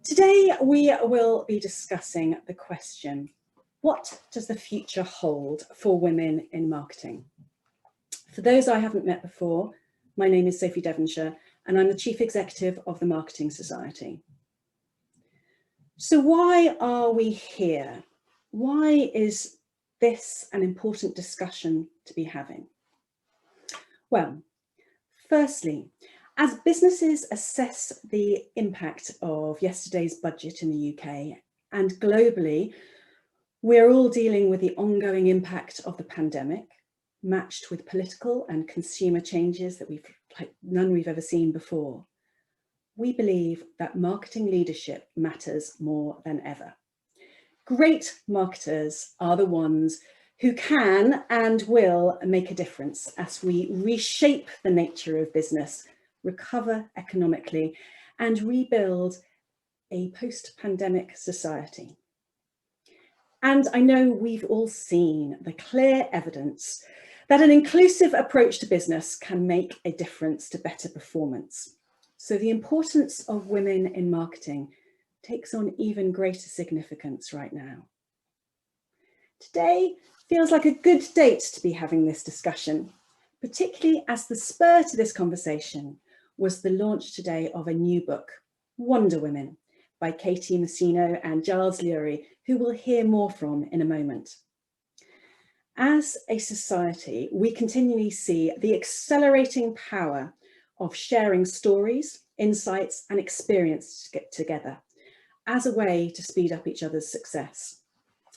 Today we will be discussing the question, what does the future hold for women in marketing? For those I haven't met before, my name is Sophie Devonshire and I'm the Chief Executive of the Marketing Society. So why are we here? Why is this an important discussion to be having? Well, firstly, as businesses assess the impact of yesterday's budget in the UK and globally, we're all dealing with the ongoing impact of the pandemic, matched with political and consumer changes that none we've ever seen before. We believe that marketing leadership matters more than ever. Great marketers are the ones who can and will make a difference as we reshape the nature of business, recover economically, and rebuild a post-pandemic society. And I know we've all seen the clear evidence that an inclusive approach to business can make a difference to better performance. So the importance of women in marketing takes on even greater significance right now. Today feels like a good date to be having this discussion, particularly as the spur to this conversation was the launch today of a new book, Wonder Women, by Katy, Mousinho and Giles, Lury, who we'll hear more from in a moment. As a society, we continually see the accelerating power of sharing stories, insights and experience to get together as a way to speed up each other's success.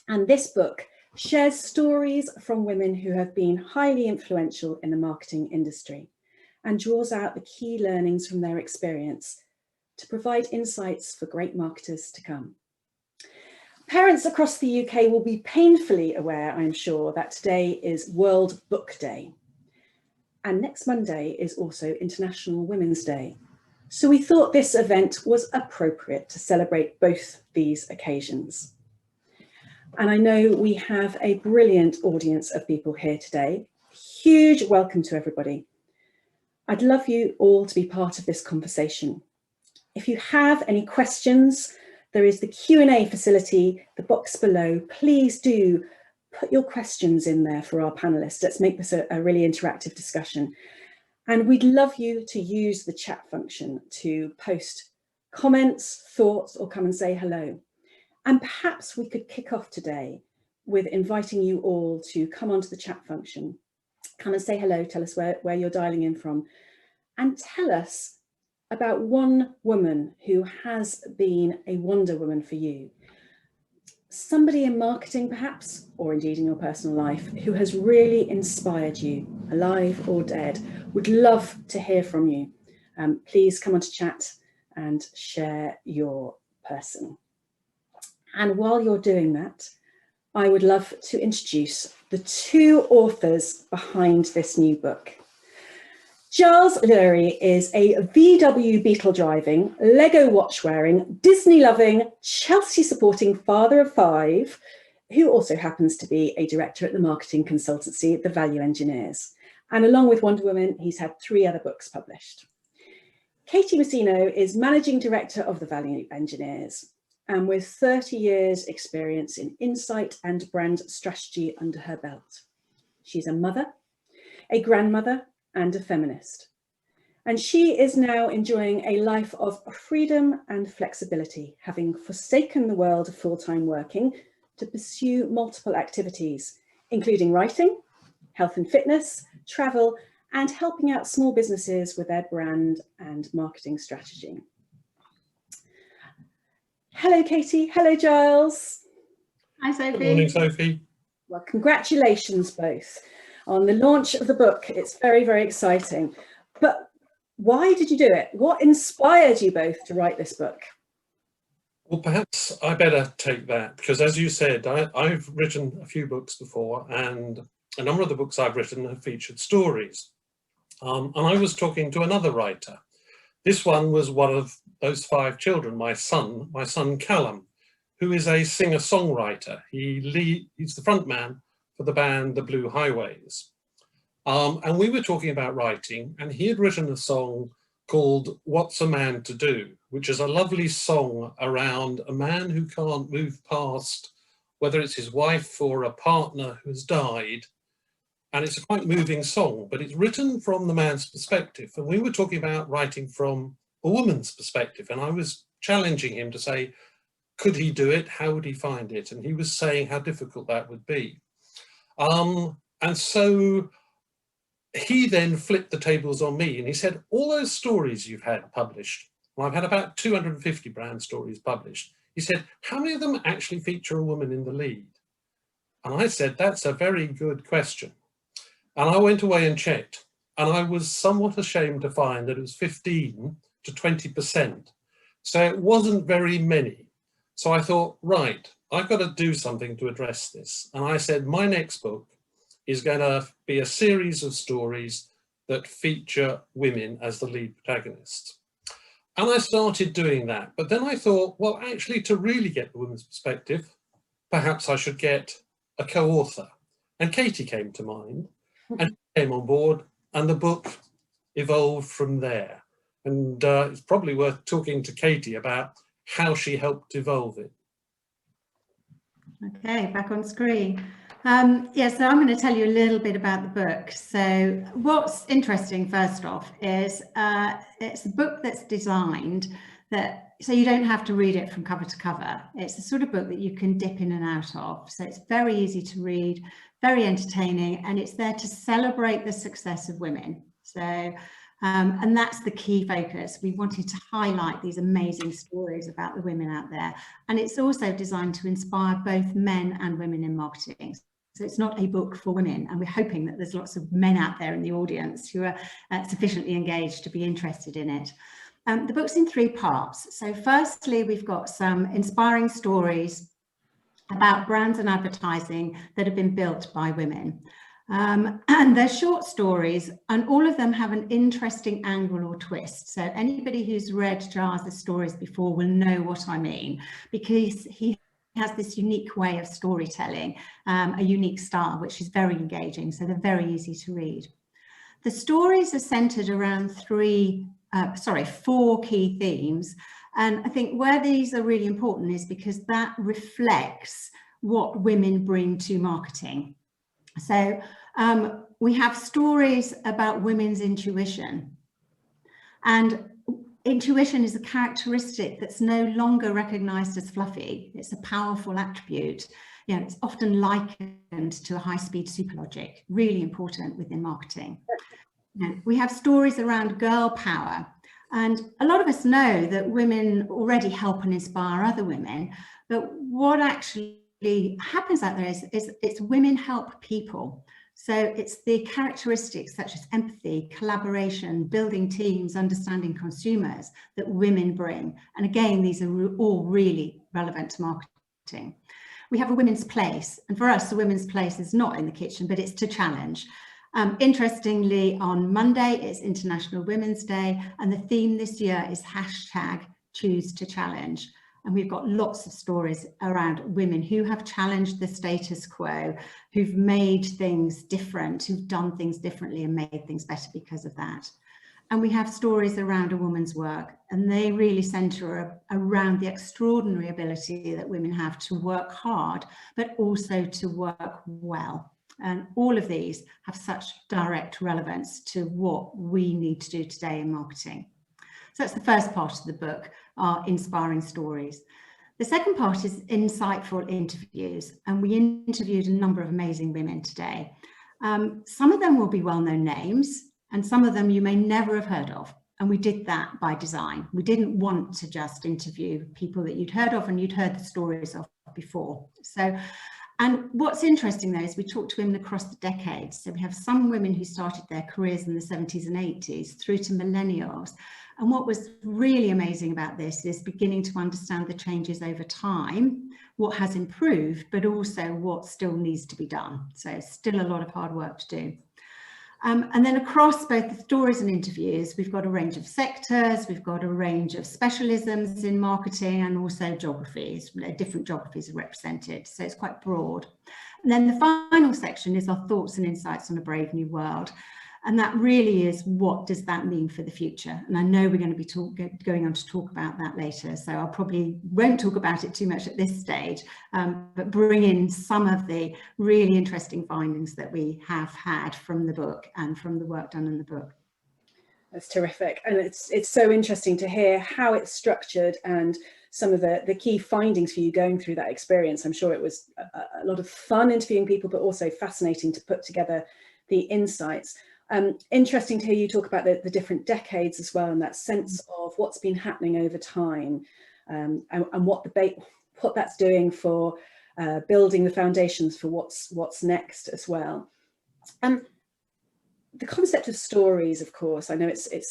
And this book shares stories from women who have been highly influential in the marketing industry and draws out the key learnings from their experience to provide insights for great marketers to come. Parents across the UK will be painfully aware, I'm sure, that today is World Book Day. And next Monday is also International Women's Day. So we thought this event was appropriate to celebrate both these occasions. And I know we have a brilliant audience of people here today. Huge welcome to everybody. I'd love you all to be part of this conversation. If you have any questions, there is the Q&A facility, the box below. Please do put your questions in there for our panelists. Let's make this a really interactive discussion. And we'd love you to use the chat function to post comments, thoughts, or come and say hello. And perhaps we could kick off today with inviting you all to come onto the chat function, come and say hello, tell us where you're dialing in from, and tell us about one woman who has been a wonder woman for you. Somebody in marketing perhaps, or indeed in your personal life, who has really inspired you, alive or dead. Would love to hear from you. Please come onto chat and share your person. And while you're doing that, I would love to introduce the two authors behind this new book. Giles Lury is a VW Beetle driving, Lego watch wearing, Disney loving, Chelsea supporting father of five, who also happens to be a director at the marketing consultancy, The Value Engineers. And along with Wonder Woman, he's had 3 other books published. Katy Mousinho is managing director of The Value Engineers, and with 30 years experience in insight and brand strategy under her belt. She's a mother, a grandmother, and a feminist. And she is now enjoying a life of freedom and flexibility, having forsaken the world of full-time working to pursue multiple activities, including writing, health and fitness, travel, and helping out small businesses with their brand and marketing strategy. Hello, Katy. Hello, Giles. Hi, Sophie. Good morning, Sophie. Well, congratulations both on the launch of the book. It's very, very exciting. But why did you do it? What inspired you both to write this book? Well, perhaps I better take that because, as you said, I've written a few books before, and a number of the books I've written have featured stories. And I was talking to another writer. This one was one of those 5 children, my son Callum, who is a singer-songwriter. He's the front man for the band The Blue Highways. And we were talking about writing, and he had written a song called What's a Man to Do, which is a lovely song around a man who can't move past whether it's his wife or a partner who has died. And it's a quite moving song, but it's written from the man's perspective. And we were talking about writing from a woman's perspective. And I was challenging him to say, could he do it? How would he find it? And he was saying how difficult that would be. And so he then flipped the tables on me and he said, all those stories you've had published, well, I've had about 250 brand stories published. He said, how many of them actually feature a woman in the lead? And I said, that's a very good question. And I went away and checked, and I was somewhat ashamed to find that it was 15 to 20%. So it wasn't very many. So I thought, right, I've got to do something to address this. And I said, my next book is going to be a series of stories that feature women as the lead protagonists. And I started doing that. But then I thought, well, actually, to really get the women's perspective, perhaps I should get a co-author. And Katy came to mind. And she came on board, and the book evolved from there. And it's probably worth talking to Katy about how she helped evolve it. Okay, back on screen. So I'm going to tell you a little bit about the book. So what's interesting, first off, is it's a book that's designed so you don't have to read it from cover to cover. It's the sort of book that you can dip in and out of. So it's very easy to read, very entertaining, and it's there to celebrate the success of women. So, and that's the key focus. We wanted to highlight these amazing stories about the women out there. And it's also designed to inspire both men and women in marketing. So it's not a book for women, and we're hoping that there's lots of men out there in the audience who are sufficiently engaged to be interested in it. The book's in 3 parts. So firstly, we've got some inspiring stories about brands and advertising that have been built by women. And they're short stories, and all of them have an interesting angle or twist. So anybody who's read Giles' stories before will know what I mean, because he has this unique way of storytelling, a unique style, which is very engaging. So they're very easy to read. The stories are centered around 4 key themes. And I think where these are really important is because that reflects what women bring to marketing. So we have stories about women's intuition. And intuition is a characteristic that's no longer recognized as fluffy. It's a powerful attribute. You know, it's often likened to a high-speed superlogic, really important within marketing. We have stories around girl power. And a lot of us know that women already help and inspire other women, but what actually happens out there is it's women help people. So it's the characteristics such as empathy, collaboration, building teams, understanding consumers that women bring. And again, these are all really relevant to marketing. We have a women's place, and for us, the women's place is not in the kitchen, but it's to challenge. Interestingly, on Monday, it's International Women's Day, and the theme this year is #ChooseToChallenge. And we've got lots of stories around women who have challenged the status quo, who've made things different, who've done things differently and made things better because of that. And we have stories around a woman's work, and they really center around the extraordinary ability that women have to work hard, but also to work well. And all of these have such direct relevance to what we need to do today in marketing. So that's the first part of the book, our inspiring stories. The second part is insightful interviews, and we interviewed a number of amazing women today. Some of them will be well-known names, and some of them you may never have heard of. And we did that by design. We didn't want to just interview people that you'd heard of and you'd heard the stories of before. And what's interesting though is we talked to women across the decades. So we have some women who started their careers in the 70s and 80s through to millennials. And what was really amazing about this is beginning to understand the changes over time, what has improved, but also what still needs to be done. So still a lot of hard work to do. And then across both the stories and interviews, we've got a range of sectors, we've got a range of specialisms in marketing, and also geographies, different geographies are represented. So it's quite broad. And then the final section is our thoughts and insights on a brave new world. And that really is, what does that mean for the future? And I know we're going to be going on to talk about that later, so I probably won't talk about it too much at this stage, but bring in some of the really interesting findings that we have had from the book and from the work done in the book. That's terrific. And it's so interesting to hear how it's structured and some of the key findings for you going through that experience. I'm sure it was a lot of fun interviewing people, but also fascinating to put together the insights. Interesting to hear you talk about the different decades as well, and that sense of what's been happening over time, and what that's doing for building the foundations for what's next as well. The concept of stories, of course, I know it's a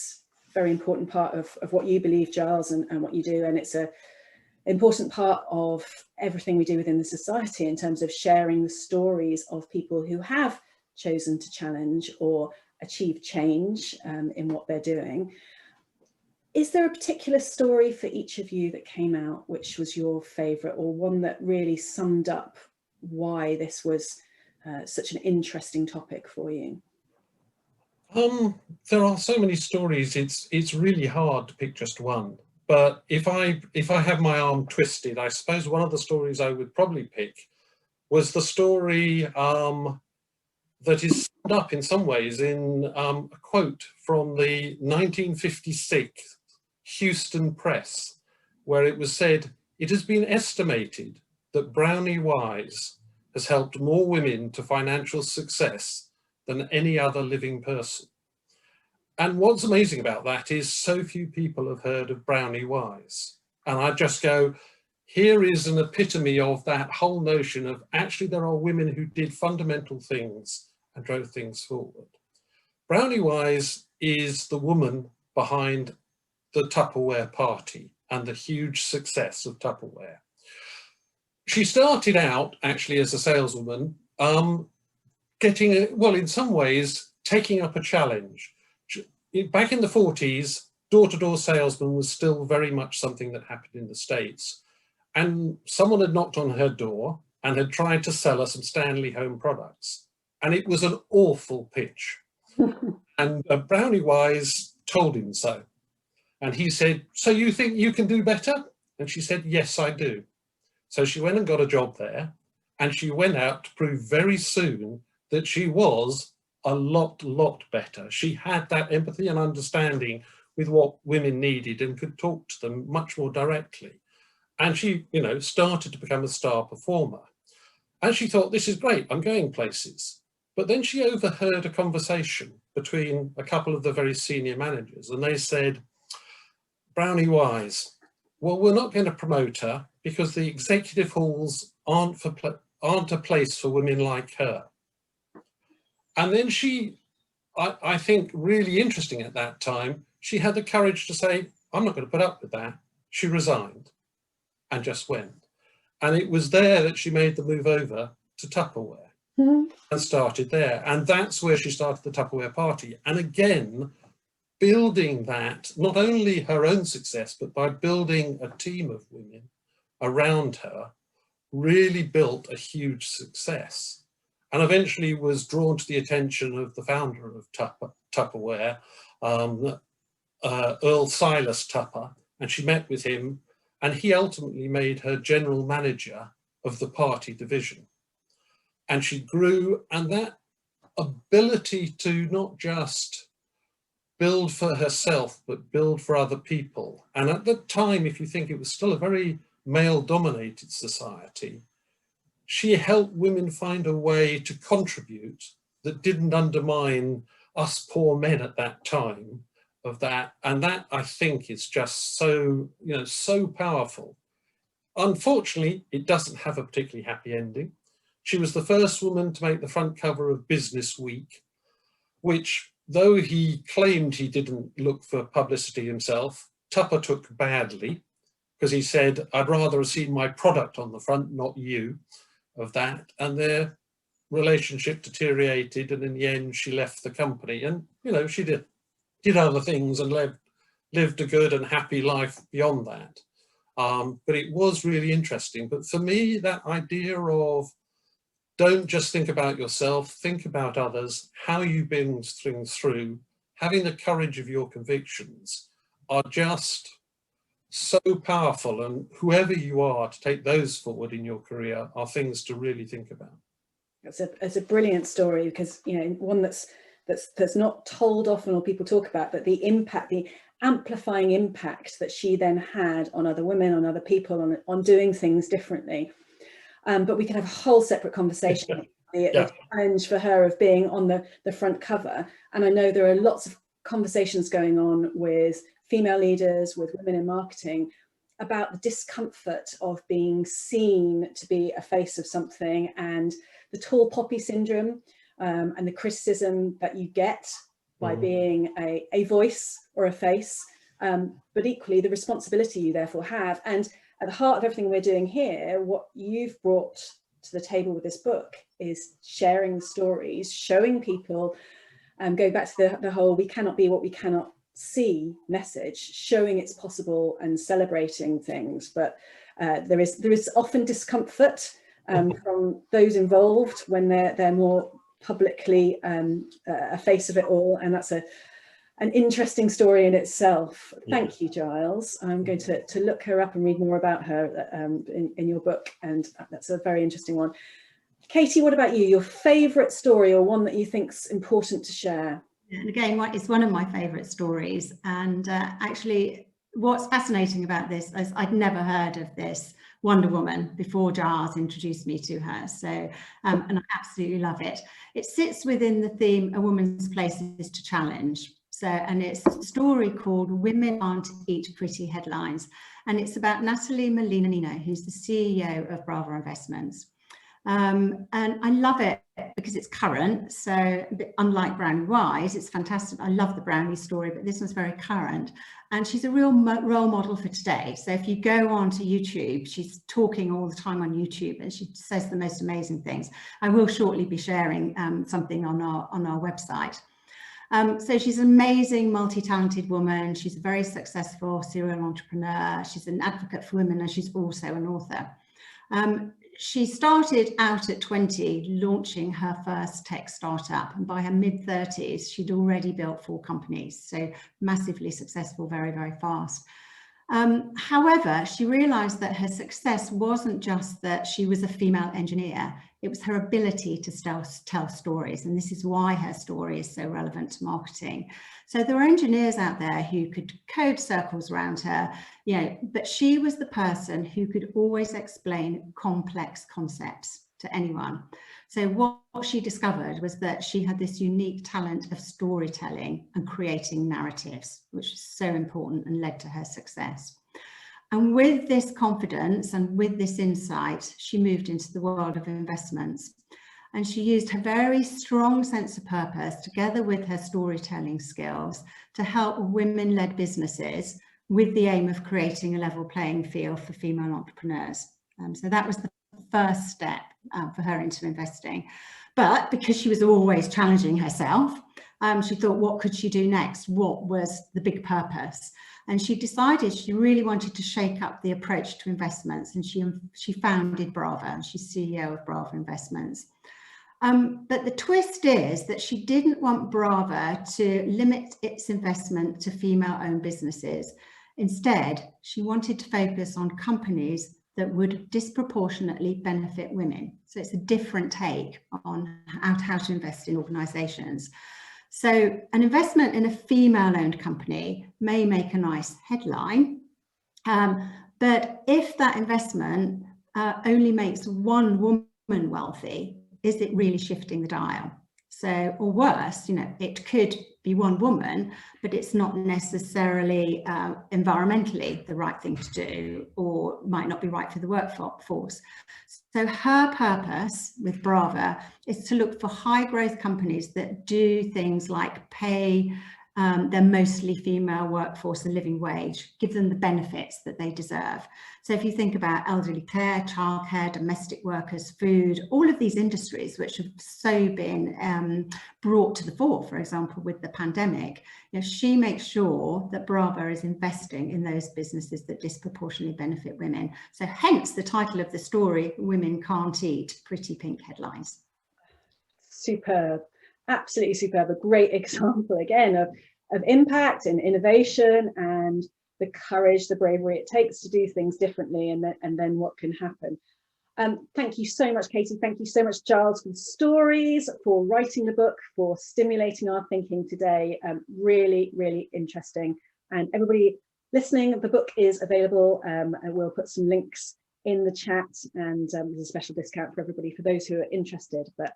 very important part of what you believe, Giles, and what you do, and it's an important part of everything we do within the society in terms of sharing the stories of people who have chosen to challenge or achieve change in what they're doing. Is there a particular story for each of you that came out which was your favourite, or one that really summed up why this was such an interesting topic for you? There are so many stories, it's really hard to pick just one. But if I have my arm twisted, I suppose one of the stories I would probably pick was the story that is summed up in some ways in a quote from the 1956 Houston Press, where it was said, "It has been estimated that Brownie Wise has helped more women to financial success than any other living person." And what's amazing about that is so few people have heard of Brownie Wise. And I just go, here is an epitome of that whole notion of actually there are women who did fundamental things and drove things forward. Brownie Wise is the woman behind the Tupperware Party and the huge success of Tupperware. She started out actually as a saleswoman, in some ways, taking up a challenge. Back in the 40s, door-to-door salesman was still very much something that happened in the States. And someone had knocked on her door and had tried to sell her some Stanley Home products. And it was an awful pitch. And Brownie Wise told him so. And he said, "So you think you can do better?" And she said, "Yes, I do." So she went and got a job there. And she went out to prove very soon that she was a lot better. She had that empathy and understanding with what women needed and could talk to them much more directly. And she, started to become a star performer. And she thought, this is great, I'm going places. But then she overheard a conversation between a couple of the very senior managers, and they said, "Brownie Wise, well, we're not going to promote her because the executive halls aren't a place for women like her." And then she, I think really interesting at that time, she had the courage to say, "I'm not going to put up with that." She resigned and just went. And it was there that she made the move over to Tupperware and started there. And that's where she started the Tupperware Party. And again, building that, not only her own success, but by building a team of women around her, really built a huge success. And eventually was drawn to the attention of the founder of Tupperware, Earl Silas Tupper, and she met with him, and he ultimately made her general manager of the party division. And she grew, and that ability to not just build for herself, but build for other people. And at the time, if you think, it was still a very male-dominated society, she helped women find a way to contribute that didn't undermine us poor men at that time of that. And that, I think, is just so, so powerful. Unfortunately, it doesn't have a particularly happy ending. She was the first woman to make the front cover of Business Week, which, though he claimed he didn't look for publicity himself, Tupper took badly, because he said, "I'd rather have seen my product on the front, not you," of that. And their relationship deteriorated, and in the end she left the company. And she did other things and lived a good and happy life beyond that. But it was really interesting. But for me, that idea of don't just think about yourself, think about others, how you bring things through. Having the courage of your convictions are just so powerful, and whoever you are, to take those forward in your career are things to really think about. It's a brilliant story, because, you know, one that's not told often or people talk about, but the impact, the amplifying impact that she then had on other women, on other people, on doing things differently. But we can have a whole separate conversation. The challenge for her of being on the front cover. And I know there are lots of conversations going on with female leaders, with women in marketing, about the discomfort of being seen to be a face of something, and the tall poppy syndrome, and the criticism that you get by being a voice or a face, but equally the responsibility you therefore have. And at the heart of everything we're doing here, what you've brought to the table with this book is sharing the stories, showing people, going back to the whole "we cannot be what we cannot see" message, showing it's possible and celebrating things. But there is often discomfort from those involved when they're more publicly a face of it all, and that's an interesting story in itself. Thank you, Giles. I'm going to look her up and read more about her in your book, and that's a very interesting one. Katy, what about you? Your favourite story, or one that you think's important to share? And again, it's one of my favourite stories. And actually, what's fascinating about this is I'd never heard of this Wonder Woman before Giles introduced me to her. So, and I absolutely love it. It sits within the theme, A Woman's Place is to Challenge. So, and it's a story called Women Aren't Eat Pretty Headlines. And it's about Natalie Mousinho, who's the CEO of Bravo Investments. And I love it because it's current. So unlike Brownie Wise, it's fantastic. I love the Brownie story, but this one's very current. And she's a real role model for today. So if you go on to YouTube, she's talking all the time on YouTube, and she says the most amazing things. I will shortly be sharing something on our website. So she's an amazing, multi-talented woman. She's a very successful serial entrepreneur. She's an advocate for women, and she's also an author. She started out at 20 launching her first tech startup, and by her mid-30s she'd already built 4 companies, so massively successful very, very fast. However, she realized that her success wasn't just that she was a female engineer, it was her ability to tell stories, and this is why her story is so relevant to marketing. So there were engineers out there who could code circles around her, you know, but she was the person who could always explain complex concepts to anyone. So what she discovered was that she had this unique talent of storytelling and creating narratives, which is so important and led to her success. And with this confidence and with this insight, she moved into the world of investments. And she used her very strong sense of purpose together with her storytelling skills to help women-led businesses with the aim of creating a level playing field for female entrepreneurs. So that was the first step for her into investing. But because she was always challenging herself, she thought, what could she do next? What was the big purpose? And she decided she really wanted to shake up the approach to investments, and she founded Bravo, and she's CEO of Bravo Investments. But the twist is that she didn't want Bravo to limit its investment to female-owned businesses. Instead, she wanted to focus on companies that would disproportionately benefit women. So it's a different take on how to invest in organisations. So an investment in a female-owned company may make a nice headline, but if that investment only makes one woman wealthy, is it really shifting the dial? So, or worse, you know, it could be one woman, but it's not necessarily environmentally the right thing to do, or might not be right for the workforce. So her purpose with Bravo is to look for high growth companies that do things like pay They're mostly female workforce and living wage, give them the benefits that they deserve. So if you think about elderly care, childcare, domestic workers, food, all of these industries which have so been brought to the fore, for example, with the pandemic, she makes sure that Bravo is investing in those businesses that disproportionately benefit women. So hence the title of the story, Women Can't Eat, Pretty Pink Headlines. Superb, absolutely superb. A great example again of impact and innovation and the courage, the bravery it takes to do things differently, and then what can happen. Thank you so much, Katy. Thank you so much, Giles, for the stories, for writing the book, for stimulating our thinking today. Really, really interesting. And everybody listening, the book is available. And we'll put some links in the chat, and there's a special discount for everybody for those who are interested. But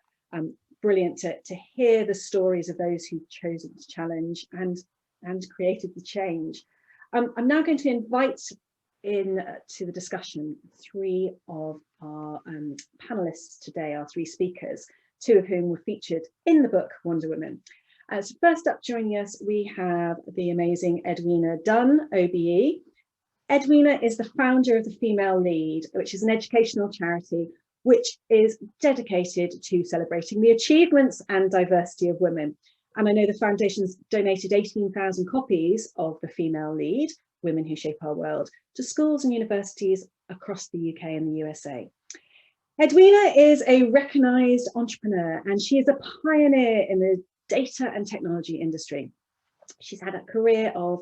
brilliant to hear the stories of those who've chosen to challenge and created the change. I'm now going to invite in to the discussion three of our panelists today, our three speakers, two of whom were featured in the book Wonder Women. So first up joining us, we have the amazing Edwina Dunn, OBE. Edwina is the founder of the Female Lead, which is an educational charity which is dedicated to celebrating the achievements and diversity of women. And I know the foundation's donated 18,000 copies of the Female Lead, Women Who Shape Our World, to schools and universities across the UK and the USA. Edwina is a recognised entrepreneur, and she is a pioneer in the data and technology industry. She's had a career of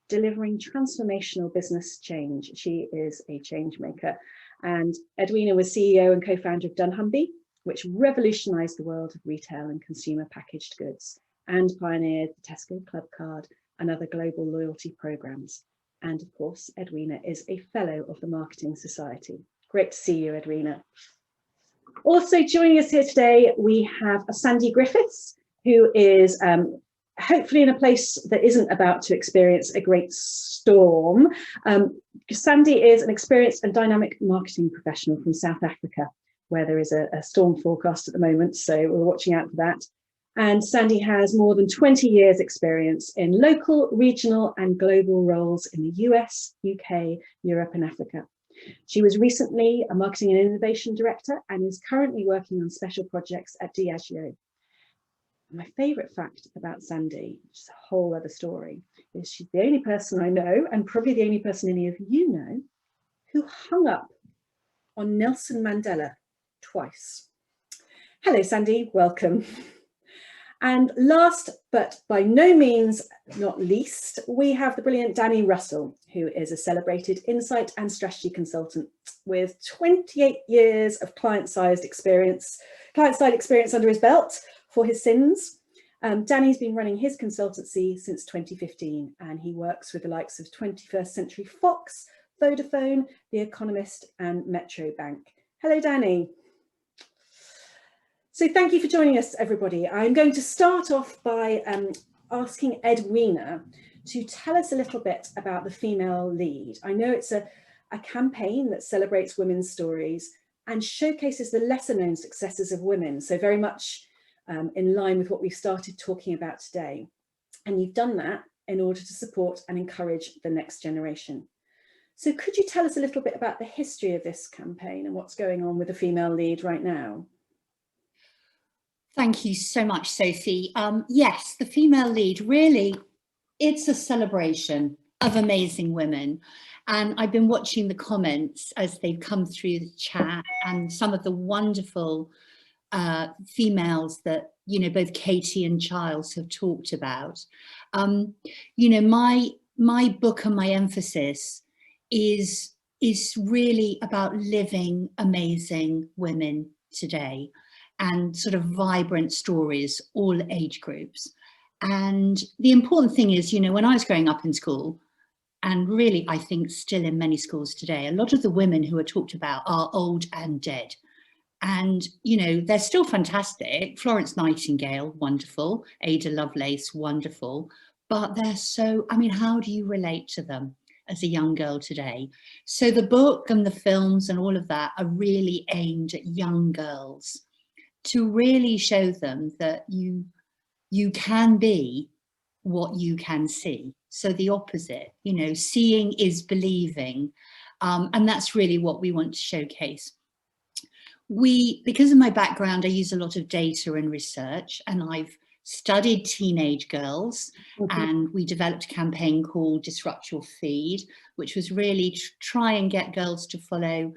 delivering transformational business change. She is a change maker. And Edwina was CEO and co-founder of dunnhumby, which revolutionised the world of retail and consumer packaged goods, and pioneered the Tesco Club Card and other global loyalty programmes. And of course, Edwina is a fellow of the Marketing Society. Great to see you, Edwina. Also joining us here today, we have Sandy Griffiths, who is hopefully in a place that isn't about to experience a great storm. Sandy is an experienced and dynamic marketing professional from South Africa, where there is a storm forecast at the moment, so we're watching out for that. And Sandy has more than 20 years experience in local, regional and global roles in the US, UK, Europe and Africa. She was recently a marketing and innovation director and is currently working on special projects at Diageo. My favourite fact about Sandy, which is a whole other story, is she's the only person I know, and probably the only person any of you know, who hung up on Nelson Mandela twice. Hello, Sandy, welcome. And last, but by no means not least, we have the brilliant Danny Russell, who is a celebrated insight and strategy consultant with 28 years of client-side experience under his belt for his sins. Danny's been running his consultancy since 2015, and he works with the likes of 21st Century Fox, Vodafone, The Economist and Metro Bank. Hello, Danny. So thank you for joining us, everybody. I'm going to start off by asking Edwina to tell us a little bit about the Female Lead. I know it's a campaign that celebrates women's stories and showcases the lesser known successes of women. So very much in line with what we've started talking about today. And you've done that in order to support and encourage the next generation. So could you tell us a little bit about the history of this campaign and what's going on with the Female Lead right now? Thank you so much, Sophie. Yes, the Female Lead, really, it's a celebration of amazing women. And I've been watching the comments as they've come through the chat and some of the wonderful females that, you know, both Katy and Giles have talked about. You know, my book and my emphasis is really about living amazing women today, and sort of vibrant stories, all age groups. And the important thing is, you know, when I was growing up in school, and really I think still in many schools today, a lot of the women who are talked about are old and dead. And, you know, they're still fantastic. Florence Nightingale, wonderful. Ada Lovelace, wonderful. But they're so, I mean, how do you relate to them as a young girl today? So the book and the films and all of that are really aimed at young girls, to really show them that you can be what you can see. So the opposite, you know, seeing is believing. And that's really what we want to showcase. Because of my background, I use a lot of data and research, and I've studied teenage girls, and we developed a campaign called Disrupt Your Feed, which was really try and get girls to follow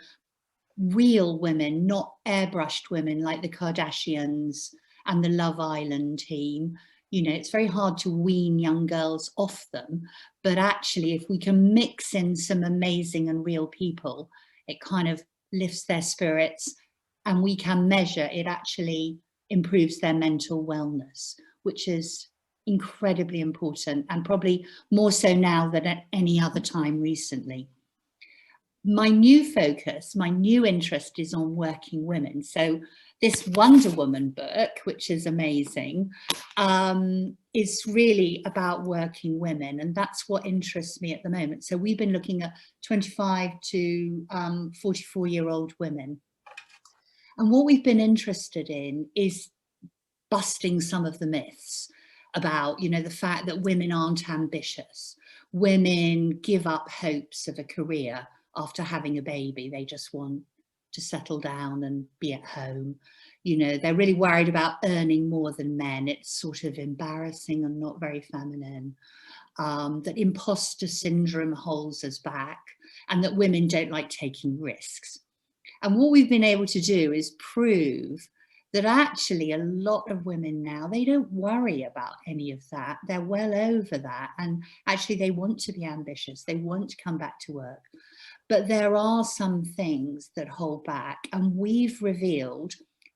real women, not airbrushed women like the Kardashians and the Love Island team. You know, it's very hard to wean young girls off them, but actually if we can mix in some amazing and real people, it kind of lifts their spirits, and we can measure it actually improves their mental wellness, which is incredibly important, and probably more so now than at any other time recently. My new focus, my new interest is on working women. So this Wonder Woman book, which is amazing, is really about working women, and that's what interests me at the moment. So we've been looking at 25 to 44-year-old women. And what we've been interested in is busting some of the myths about, you know, the fact that women aren't ambitious. Women give up hopes of a career after having a baby. They just want to settle down and be at home. You know, they're really worried about earning more than men. It's sort of embarrassing and not very feminine. That imposter syndrome holds us back, and that women don't like taking risks. And what we've been able to do is prove that actually a lot of women now, they don't worry about any of that. They're well over that. And actually they want to be ambitious. They want to come back to work. But there are some things that hold back. And we've revealed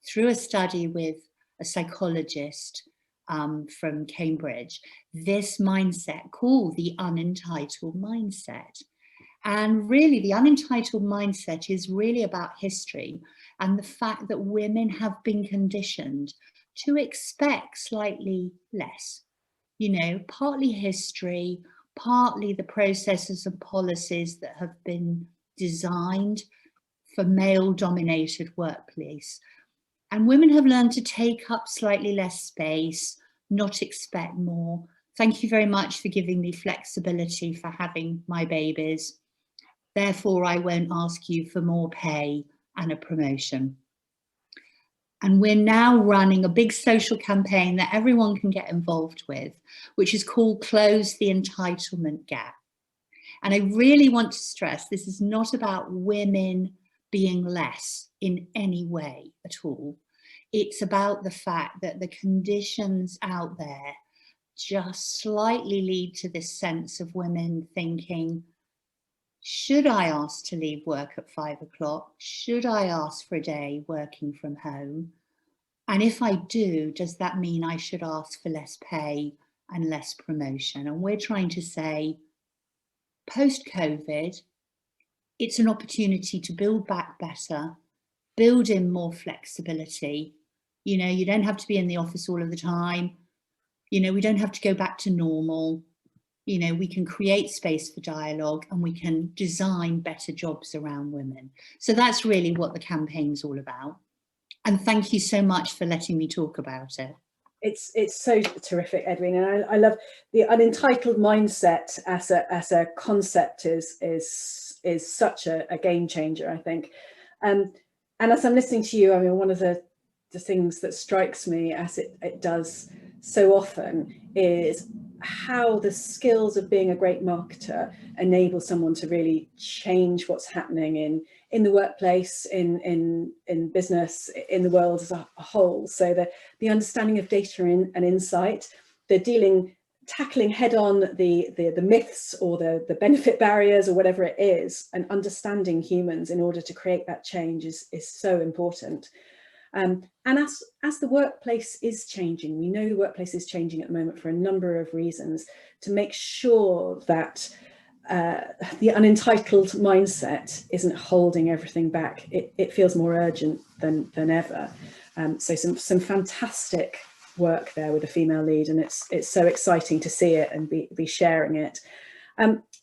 through a study with a psychologist from Cambridge, this mindset called the Unentitled Mindset. And really, the unentitled mindset is really about history and the fact that women have been conditioned to expect slightly less. You know, partly history, partly the processes and policies that have been designed for male-dominated workplace. And women have learned to take up slightly less space, not expect more. Thank you very much for giving me flexibility for having my babies. Therefore, I won't ask you for more pay and a promotion. And we're now running a big social campaign that everyone can get involved with, which is called Close the Entitlement Gap. And I really want to stress, this is not about women being less in any way at all. It's about the fact that the conditions out there just slightly lead to this sense of women thinking, should I ask to leave work at 5 o'clock? Should I ask for a day working from home? And if I do, does that mean I should ask for less pay and less promotion? And we're trying to say, post-COVID, it's an opportunity to build back better, build in more flexibility. You know, you don't have to be in the office all of the time. You know, we don't have to go back to normal. You know, we can create space for dialogue and we can design better jobs around women. So that's really what the campaign's all about. And thank you so much for letting me talk about it. It's so terrific, Edwina. I love the unentitled mindset as a concept is such a game changer, I think. And as I'm listening to you, I mean, one of the things that strikes me, as it does so often, is how the skills of being a great marketer enable someone to really change what's happening in the workplace, in business, in the world as a whole. So the understanding of data and insight, tackling head on the myths or the benefit barriers or whatever it is, and understanding humans in order to create that change is so important. And as the workplace is changing, we know the workplace is changing at the moment for a number of reasons, to make sure that the unentitled mindset isn't holding everything back. It feels more urgent than ever. So some fantastic work there with a female lead, and it's so exciting to see it and be sharing it.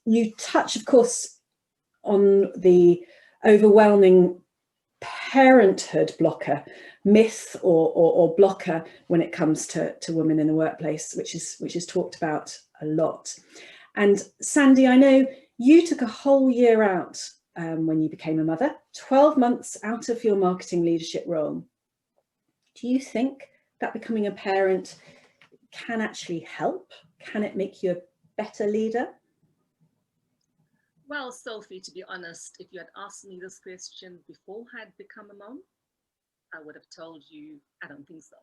You touch, of course, on the overwhelming parenthood blocker myth or blocker when it comes to women in the workplace, which is talked about a lot. And Sandy, I know you took a whole year out when you became a mother, 12 months out of your marketing leadership role. Do you think that becoming a parent can actually help? Can it make you a better leader? Well, Sophie, to be honest, if you had asked me this question before I had become a mom, I would have told you, I don't think so.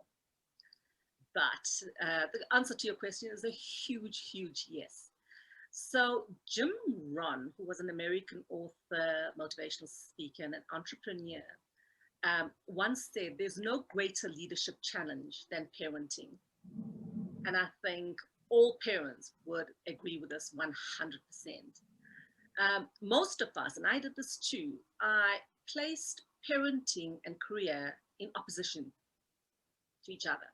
But the answer to your question is a huge, huge yes. So Jim Rohn, who was an American author, motivational speaker, and an entrepreneur, once said, there's no greater leadership challenge than parenting. And I think all parents would agree with us 100%. Most of us, and I did this too, I placed parenting and career in opposition to each other.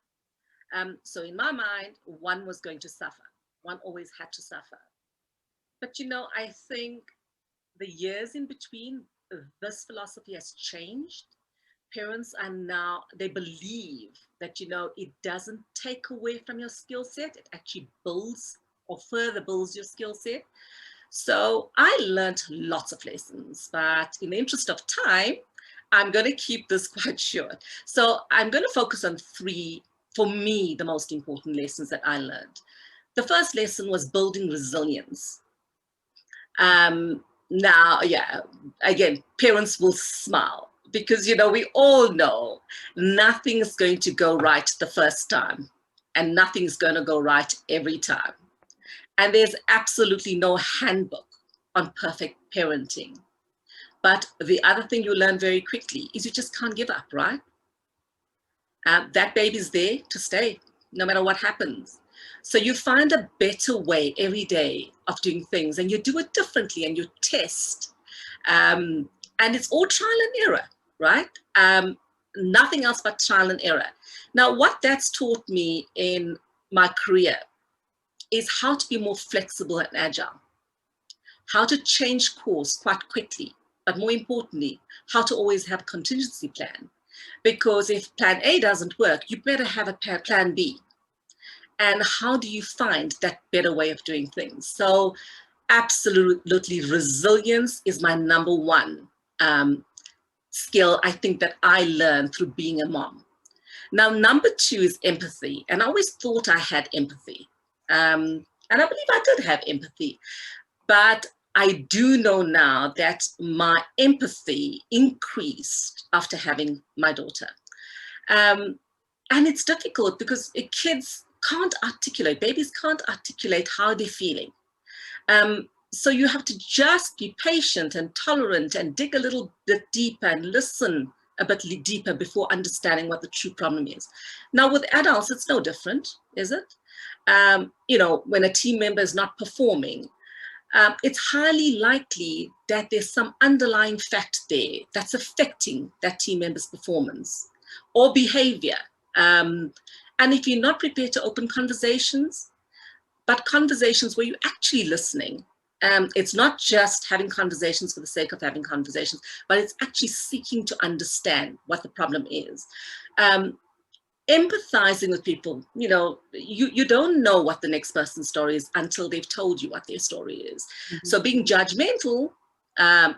So in my mind, one was going to suffer. One always had to suffer. But, you know, I think the years in between, this philosophy has changed. Parents are now, they believe that, you know, it doesn't take away from your skill set. It actually builds or further builds your skill set. So I learned lots of lessons, but in the interest of time, I'm going to keep this quite short. So I'm going to focus on three, for me, the most important lessons that I learned. The first lesson was building resilience. Now, yeah, again, parents will smile because, you know, we all know nothing's going to go right the first time and nothing's going to go right every time. And there's absolutely no handbook on perfect parenting. But the other thing you learn very quickly is you just can't give up, right? That baby's there to stay, no matter what happens. So you find a better way every day of doing things, and you do it differently, and you test. And it's all trial and error, right? Nothing else but trial and error. Now, what that's taught me in my career is how to be more flexible and agile, how to change course quite quickly, but more importantly, how to always have a contingency plan. Because if plan A doesn't work, you better have a plan B. And how do you find that better way of doing things? So absolutely, resilience is my number one skill, I think, that I learned through being a mom. Now, number two is empathy. And I always thought I had empathy. And I believe I did have empathy. But I do know now that my empathy increased after having my daughter. And it's difficult because kids can't articulate, babies can't articulate how they're feeling. So you have to just be patient and tolerant and dig a little bit deeper and listen a bit deeper before understanding what the true problem is. Now with adults, it's no different, is it? You know, when a team member is not performing, it's highly likely that there's some underlying fact there that's affecting that team member's performance or behavior. And if you're not prepared to open conversations, but conversations where you're actually listening, it's not just having conversations for the sake of having conversations, but it's actually seeking to understand what the problem is. Empathizing with people, you know, you don't know what the next person's story is until they've told you what their story is. Mm-hmm. So being judgmental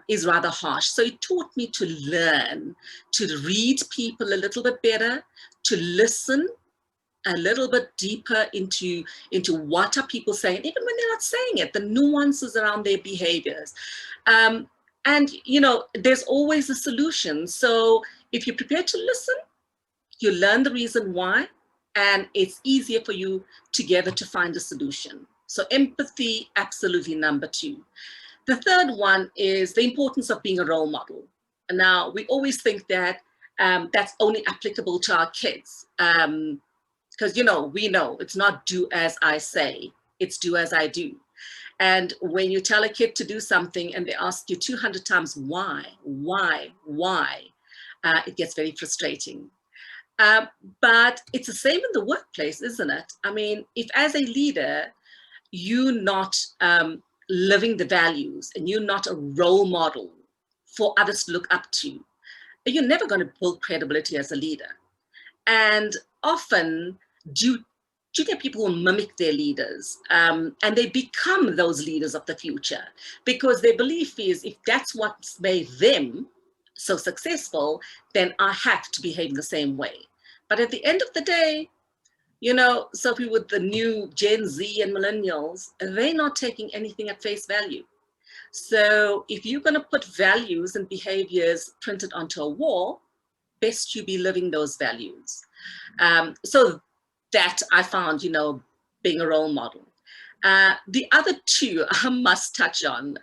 is rather harsh. So it taught me to learn to read people a little bit better, to listen a little bit deeper into what are people saying, even when they're not saying it, the nuances around their behaviors. And, you know, there's always a solution. So if you're prepared to listen, you learn the reason why, and it's easier for you together to find a solution. So empathy, absolutely number two. The third one is the importance of being a role model. And now we always think that that's only applicable to our kids. Because, you know, we know it's not do as I say, it's do as I do. And when you tell a kid to do something and they ask you 200 times why, it gets very frustrating. But it's the same in the workplace, isn't it? I mean, if as a leader, you're not living the values and you're not a role model for others to look up to, you're never going to build credibility as a leader. And often junior people will mimic their leaders, and they become those leaders of the future, because their belief is, if that's what's made them so successful, then I have to behave the same way. But at the end of the day, you know, Sophie, with the new Gen Z and millennials, they're not taking anything at face value. So if you're going to put values and behaviors printed onto a wall, best you be living those values. So that I found, you know, being a role model. The other two I must touch on.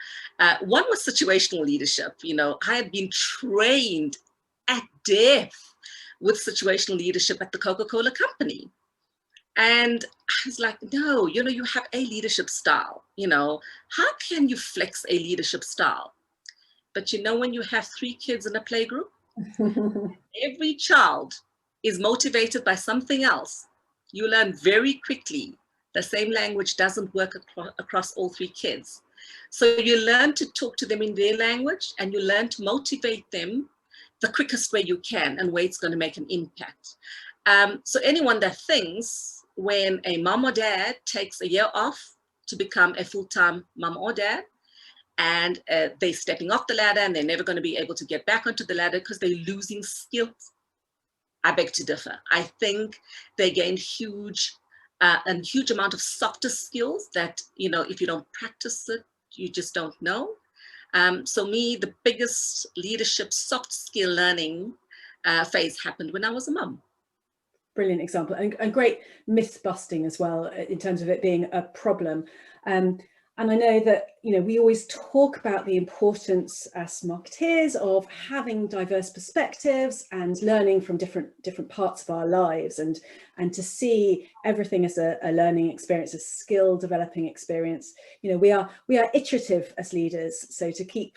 One was situational leadership. You know, I had been trained at death with situational leadership at the Coca-Cola company. And I was like, no, you know, you have a leadership style. You know, how can you flex a leadership style? But you know, when you have 3 kids in a playgroup, every child is motivated by something else. You learn very quickly the same language doesn't work across all 3 kids. So you learn to talk to them in their language, and you learn to motivate them the quickest way you can and where it's going to make an impact. So anyone that thinks when a mom or dad takes a year off to become a full-time mom or dad, and they're stepping off the ladder and they're never going to be able to get back onto the ladder because they're losing skills, I beg to differ. I think they gain huge amount of softer skills that, you know, if you don't practice it, you just don't know. So me, the biggest leadership soft skill learning phase happened when I was a mum. Brilliant example, and great myth busting as well, in terms of it being a problem. And I know that, you know, we always talk about the importance as marketeers of having diverse perspectives and learning from different parts of our lives, and to see everything as a learning experience, a skill developing experience. You know, we are iterative as leaders, so to keep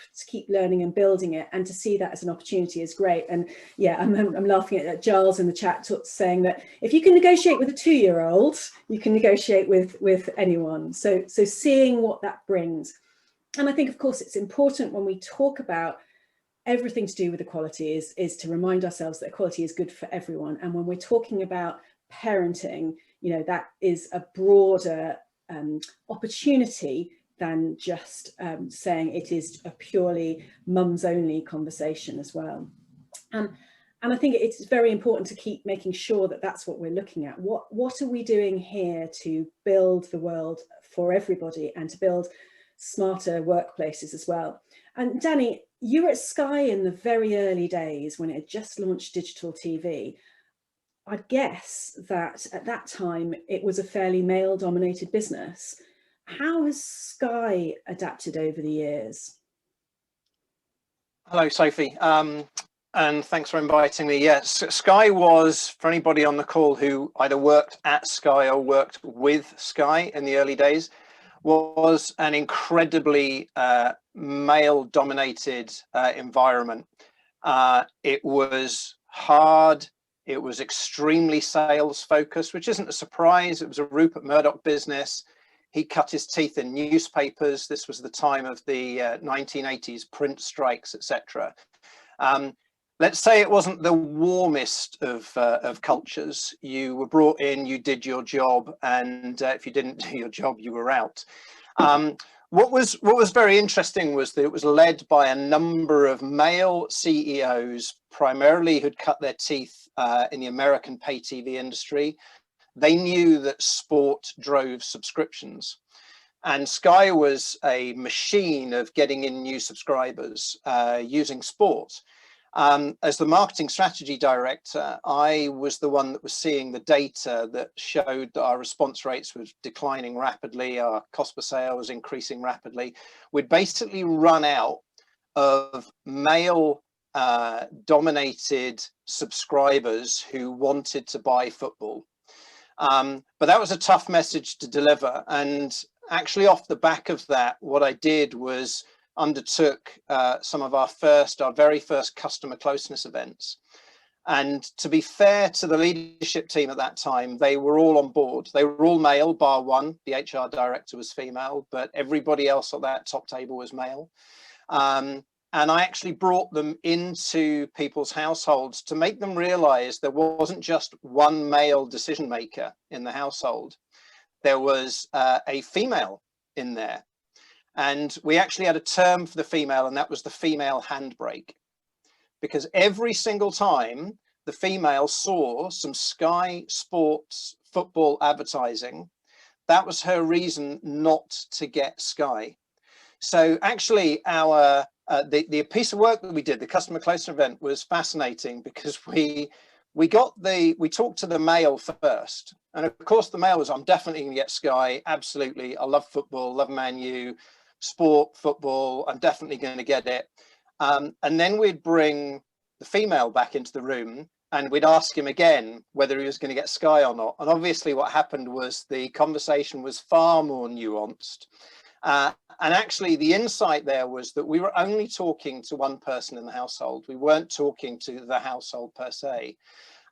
learning and building it, and to see that as an opportunity is great. And yeah, I'm laughing at Giles in the chat saying that if you can negotiate with a 2-year-old, you can negotiate with anyone. So seeing what that brings. And I think, of course, it's important when we talk about everything to do with equality is to remind ourselves that equality is good for everyone. And when we're talking about parenting, you know, that is a broader opportunity than just saying it is a purely mums only conversation as well. And I think it's very important to keep making sure that that's what we're looking at. What are we doing here to build the world for everybody and to build smarter workplaces as well? And Danny, you were at Sky in the very early days when it had just launched digital TV. I'd guess that at that time it was a fairly male-dominated business. How has Sky adapted over the years? Hello, Sophie. And thanks for inviting me. Yes, Sky was, for anybody on the call who either worked at Sky or worked with Sky in the early days, was an incredibly male-dominated environment. It was hard. It was extremely sales-focused, which isn't a surprise. It was a Rupert Murdoch business. He cut his teeth in newspapers. This was the time of the 1980s print strikes, etc. Let's say it wasn't the warmest of cultures. You were brought in, you did your job, and if you didn't do your job, you were out. What was very interesting was that it was led by a number of male CEOs, primarily who'd cut their teeth in the American pay TV industry. They knew that sport drove subscriptions. And Sky was a machine of getting in new subscribers using sport. As the marketing strategy director, I was the one that was seeing the data that showed that our response rates were declining rapidly, our cost per sale was increasing rapidly. We'd basically run out of male dominated subscribers who wanted to buy football. But that was a tough message to deliver. And actually off the back of that, what I did was undertook some of our very first customer closeness events. And to be fair to the leadership team at that time, they were all on board. They were all male, bar one. The HR director was female, but everybody else at that top table was male. And I actually brought them into people's households to make them realize there wasn't just one male decision maker in the household. There was a female in there. And we actually had a term for the female, and that was the female handbrake. Because every single time the female saw some Sky Sports football advertising, that was her reason not to get Sky. So actually our the piece of work that we did, the customer closer event, was fascinating because we talked to the male first. And of course the male was, I'm definitely gonna get Sky, absolutely, I love football, love Man U, sport, football, I'm definitely gonna get it. And then we'd bring the female back into the room and we'd ask him again whether he was going to get Sky or not. And obviously what happened was the conversation was far more nuanced. And actually the insight there was that we were only talking to one person in the household. We weren't talking to the household per se.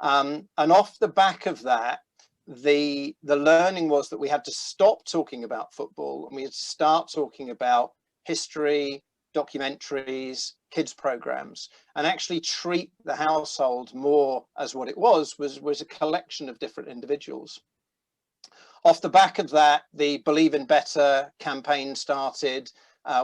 And off the back of that, the learning was that we had to stop talking about football and we had to start talking about history, documentaries, kids programs, and actually treat the household more as what it was a collection of different individuals. Off the back of that, the Believe in Better campaign started,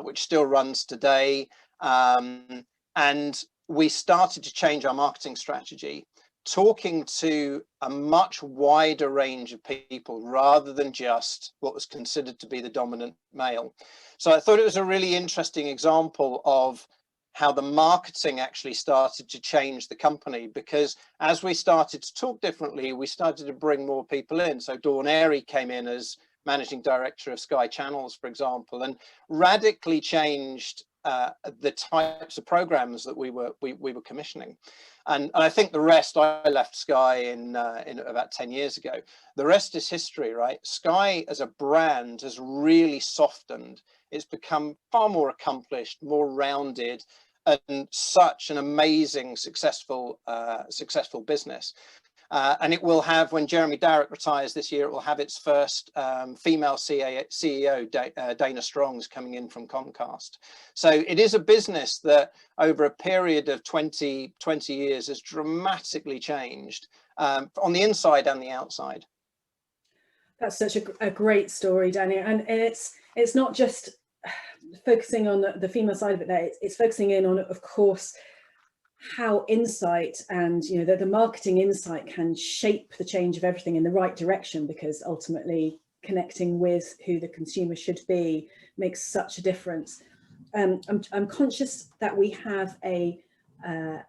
which still runs today. And we started to change our marketing strategy, talking to a much wider range of people rather than just what was considered to be the dominant male. So I thought it was a really interesting example of how the marketing actually started to change the company, because as we started to talk differently, we started to bring more people in. So Dawn Airy came in as managing director of Sky Channels, for example, and radically changed the types of programs that we were commissioning. And I think the rest, I left Sky in about 10 years ago. The rest is history, right? Sky as a brand has really softened. It's become far more accomplished, more rounded, and such an amazing, successful business. And it will have, when Jeremy Darroch retires this year, it will have its first female CEO, Dana Strong's coming in from Comcast. So it is a business that over a period of 20 years has dramatically changed on the inside and the outside. That's such a great story, Danny. And it's not just focusing on the female side of it there, it's focusing in on, of course, how insight and the marketing insight can shape the change of everything in the right direction, because ultimately connecting with who the consumer should be makes such a difference. I'm conscious that we have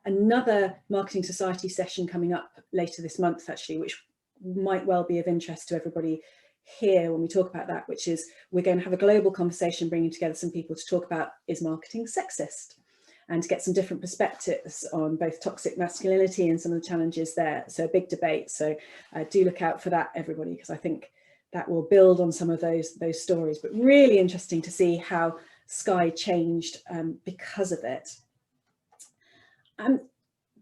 another Marketing Society session coming up later this month, actually, which might well be of interest to everybody here when we talk about that, which is we're going to have a global conversation bringing together some people to talk about, is marketing sexist, and to get some different perspectives on both toxic masculinity and some of the challenges there. So a big debate. So do look out for that, everybody, because I think that will build on some of those stories. But really interesting to see how Sky changed because of it.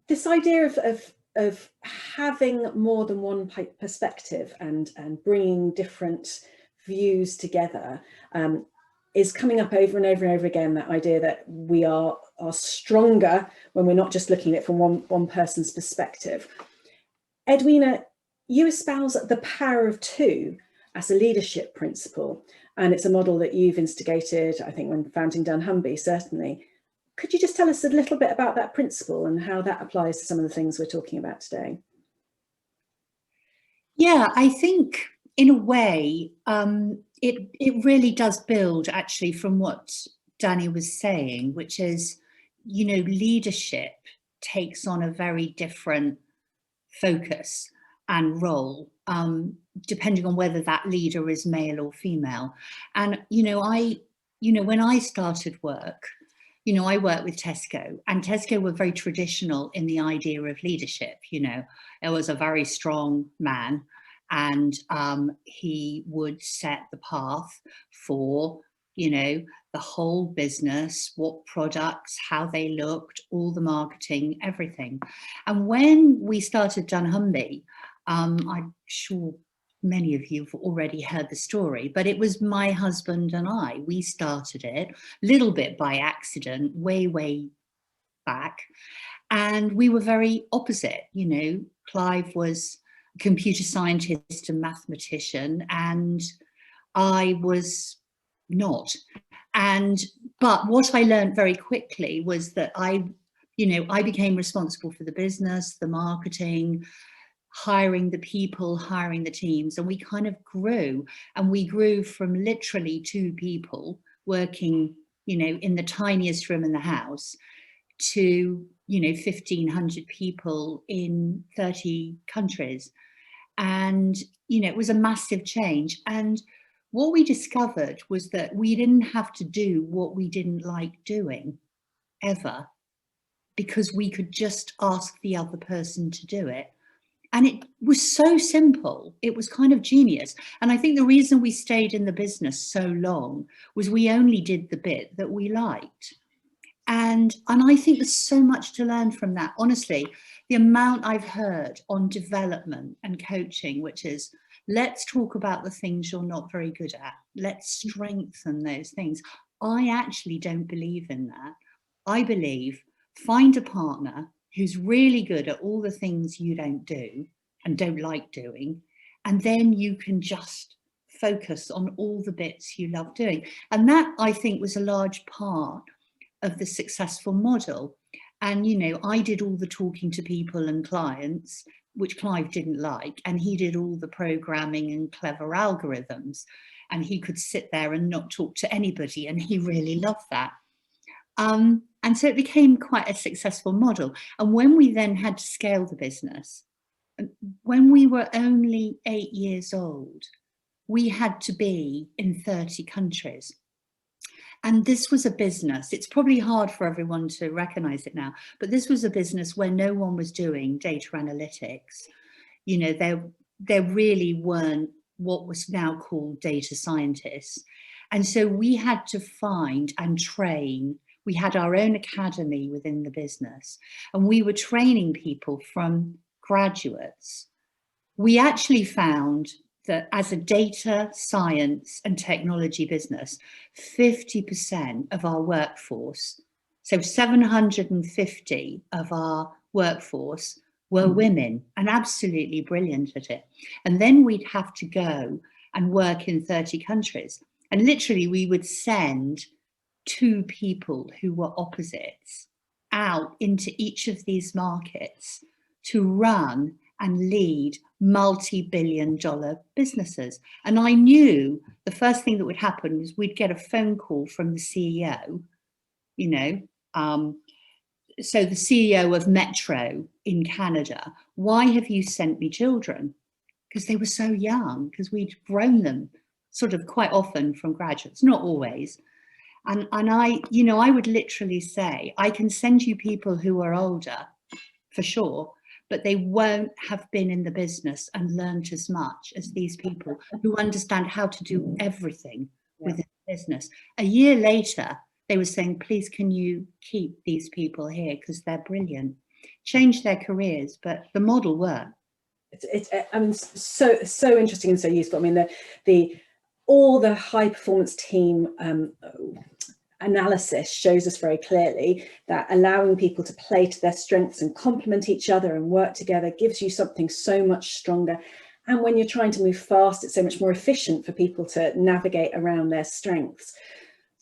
This idea of having more than one perspective and bringing different views together is coming up over and over and over again, that idea that we are stronger when we're not just looking at it from one person's perspective. Edwina, you espouse the power of two as a leadership principle, and it's a model that you've instigated, I think, when founding dunnhumby, certainly. Could you just tell us a little bit about that principle and how that applies to some of the things we're talking about today? Yeah, I think in a way, it really does build actually from what Danny was saying, which is, leadership takes on a very different focus and role, depending on whether that leader is male or female. And, when I started work, I worked with Tesco, and Tesco were very traditional in the idea of leadership. It was a very strong man, and he would set the path for, the whole business, what products, how they looked, all the marketing, everything. And when we started dunnhumby, I'm sure many of you have already heard the story, but it was my husband and I. We started it a little bit by accident, way back. And we were very opposite. You know, Clive was a computer scientist and mathematician, and I was not. But what I learned very quickly was that I became responsible for the business, the marketing, hiring the people, hiring the teams, and we kind of grew. And we grew from literally 2 people working, you know, in the tiniest room in the house to, you know, 1,500 people in 30 countries. And, you know, it was a massive change. And what we discovered was that we didn't have to do what we didn't like doing ever, because we could just ask the other person to do it. And it was so simple. It was kind of genius. And I think the reason we stayed in the business so long was we only did the bit that we liked. And I think there's so much to learn from that. Honestly, the amount I've heard on development and coaching, which is, let's talk about the things you're not very good at. Let's strengthen those things. I actually don't believe in that. I believe find a partner who's really good at all the things you don't do and don't like doing, and then you can just focus on all the bits you love doing. And that, I think, was a large part of the successful model. And, you know, I did all the talking to people and clients, which Clive didn't like, and he did all the programming and clever algorithms, and he could sit there and not talk to anybody, and he really loved that. And so it became quite a successful model. And when we then had to scale the business, when we were only 8 years old, we had to be in 30 countries. And this was a business, it's probably hard for everyone to recognize it now, but this was a business where no one was doing data analytics. You know, there really weren't what was now called data scientists. And so we had to find and train. We had our own academy within the business, and we were training people from graduates. We actually found that as a data science and technology business, 50% of our workforce, so 750 of our workforce were women, and absolutely brilliant at it. And then we'd have to go and work in 30 countries. And literally we would send 2 people who were opposites out into each of these markets to run and lead multi-billion-dollar businesses. And I knew the first thing that would happen was we'd get a phone call from the CEO, you know, so the CEO of Metro in Canada, why have you sent me children? Because they were so young, because we'd grown them sort of quite often from graduates, not always. And I, you know, I would literally say, I can send you people who are older, for sure, but they won't have been in the business and learned as much as these people who understand how to do everything within the business. A year later, they were saying, please, can you keep these people here because they're brilliant. Change their careers, but the model worked. It's I mean, so interesting and so useful. I mean, all the high performance team analysis shows us very clearly that allowing people to play to their strengths and complement each other and work together gives you something so much stronger. And when you're trying to move fast, it's so much more efficient for people to navigate around their strengths.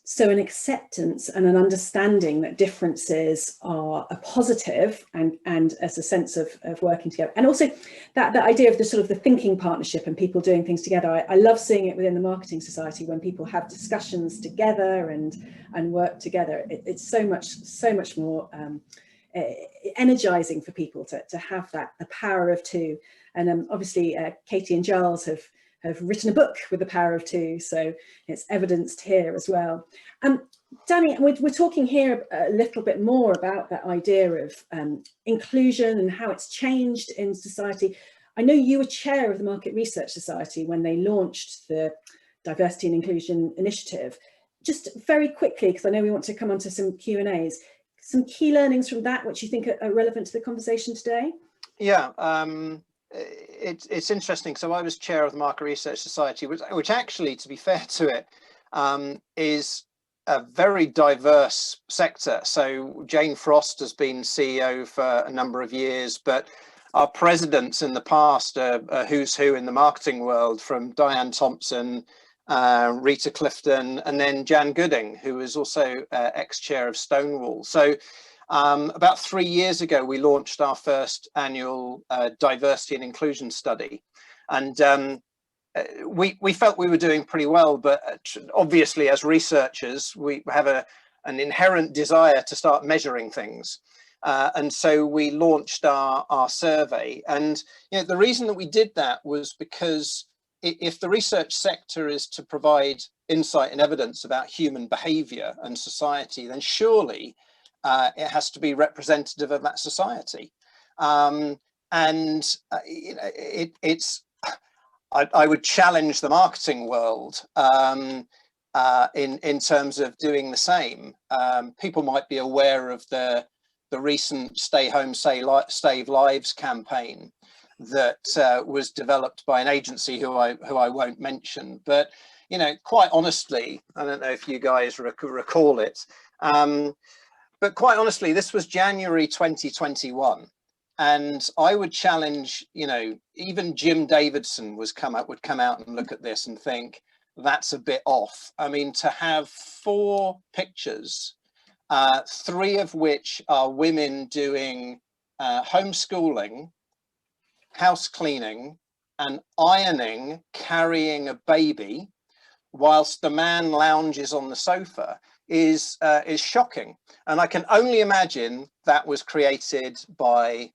So an acceptance and an understanding that differences are a positive and as a sense of working together. And also that idea of the sort of the thinking partnership and people doing things together. I love seeing it within the marketing society when people have discussions together and work together. It's so much more energizing for people to have that, the power of 2. And obviously Katy and Giles have written a book with the power of 2, so it's evidenced here as well. Danny, we're talking here a little bit more about that idea of inclusion and how it's changed in society. I know you were chair of the Market Research Society when they launched the Diversity and Inclusion Initiative. Just very quickly, because I know we want to come on to some Q&As, some key learnings from that which you think are relevant to the conversation today? Yeah. it's interesting. So I was chair of the Market Research Society, which actually, to be fair to it, is a very diverse sector. So Jane Frost has been CEO for a number of years, but our presidents in the past are who's who in the marketing world, from Diane Thompson, Rita Clifton, and then Jan Gooding, who is also ex-chair of Stonewall. So about 3 years ago, we launched our first annual diversity and inclusion study. And we felt we were doing pretty well, but obviously as researchers, we have an inherent desire to start measuring things. And so we launched our survey. And the reason that we did that was because if the research sector is to provide insight and evidence about human behavior and society, then surely it has to be representative of that society. I would challenge the marketing world in terms of doing the same. People might be aware of the recent Stay Home, Save Lives campaign that was developed by an agency who I won't mention. But quite honestly, I don't know if you guys recall it, but quite honestly, this was January 2021. And I would challenge, even Jim Davidson would come out and look at this and think that's a bit off. I mean, to have 4 pictures, 3 of which are women doing homeschooling, house cleaning, and ironing, carrying a baby, whilst the man lounges on the sofa, is shocking. And I can only imagine that was created by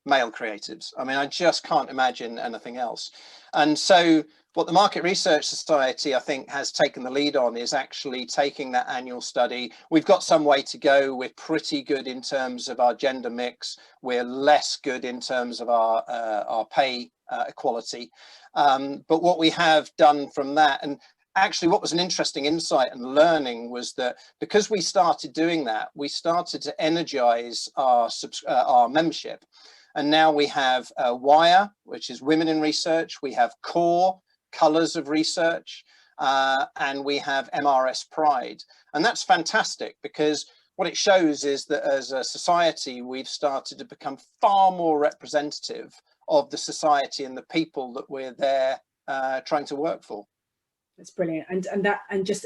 male creatives. I mean, I just can't imagine anything else. And so what the Market Research Society, I think, has taken the lead on is actually taking that annual study. We've got some way to go. We're pretty good in terms of our gender mix. We're less good in terms of our pay equality. But what we have done from that, and actually what was an interesting insight and learning, was that because we started doing that, we started to energize our membership. And now we have WIRE, which is Women in Research. We have CORE, Colours of Research, and we have MRS Pride. And that's fantastic, because what it shows is that as a society, we've started to become far more representative of the society and the people that we're there trying to work for. That's brilliant. And just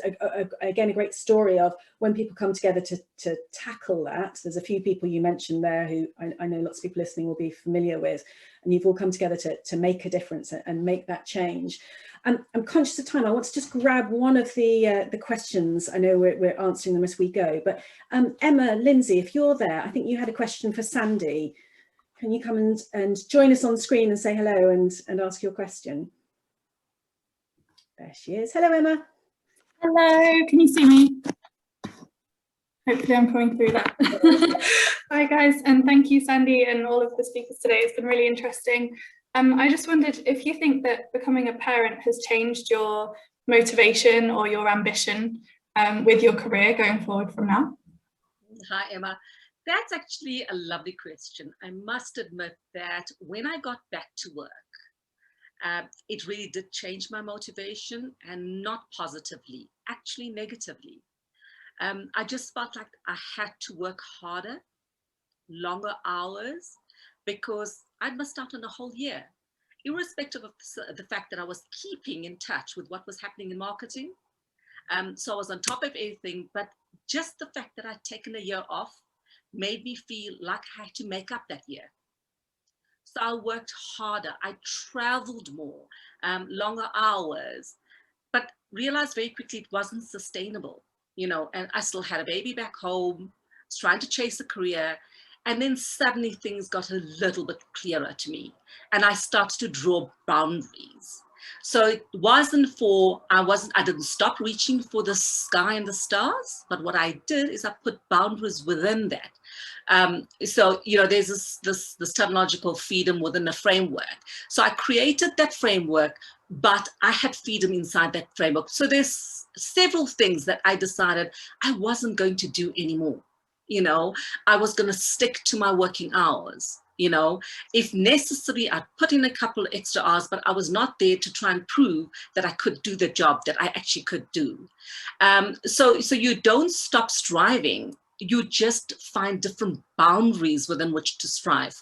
again, a great story of when people come together to tackle that. There's a few people you mentioned there who I know lots of people listening will be familiar with, and you've all come together to make a difference and make that change. And I'm conscious of time. I want to just grab one of the questions. I know we're answering them as we go, but Emma, Lindsay, if you're there, I think you had a question for Sandy. Can you come and join us on screen and say hello and ask your question? There she is. Hello, Emma. Hello, can you see me? Hopefully I'm coming through that. Hi guys, and thank you Sandy and all of the speakers today. It's been really interesting. I just wondered if you think that becoming a parent has changed your motivation or your ambition with your career going forward from now? Hi Emma, that's actually a lovely question. I must admit that when I got back to work, it really did change my motivation, and not positively, actually negatively. I just felt like I had to work harder, longer hours, because I'd missed out on a whole year, irrespective of the fact that I was keeping in touch with what was happening in marketing. So I was on top of everything, but just the fact that I'd taken a year off made me feel like I had to make up that year. So I worked harder, I traveled more, longer hours, but realized very quickly it wasn't sustainable, and I still had a baby back home, was trying to chase a career, and then suddenly things got a little bit clearer to me, and I started to draw boundaries. So it wasn't I didn't stop reaching for the sky and the stars, but what I did is I put boundaries within that. So, there's this terminological freedom within a framework. So I created that framework, but I had freedom inside that framework. So there's several things that I decided I wasn't going to do anymore. you know, I was going to stick to my working hours. You know, if necessary, I'd put in a couple extra hours, but I was not there to try and prove that I could do the job that I actually could do. So you don't stop striving. You just find different boundaries within which to strive.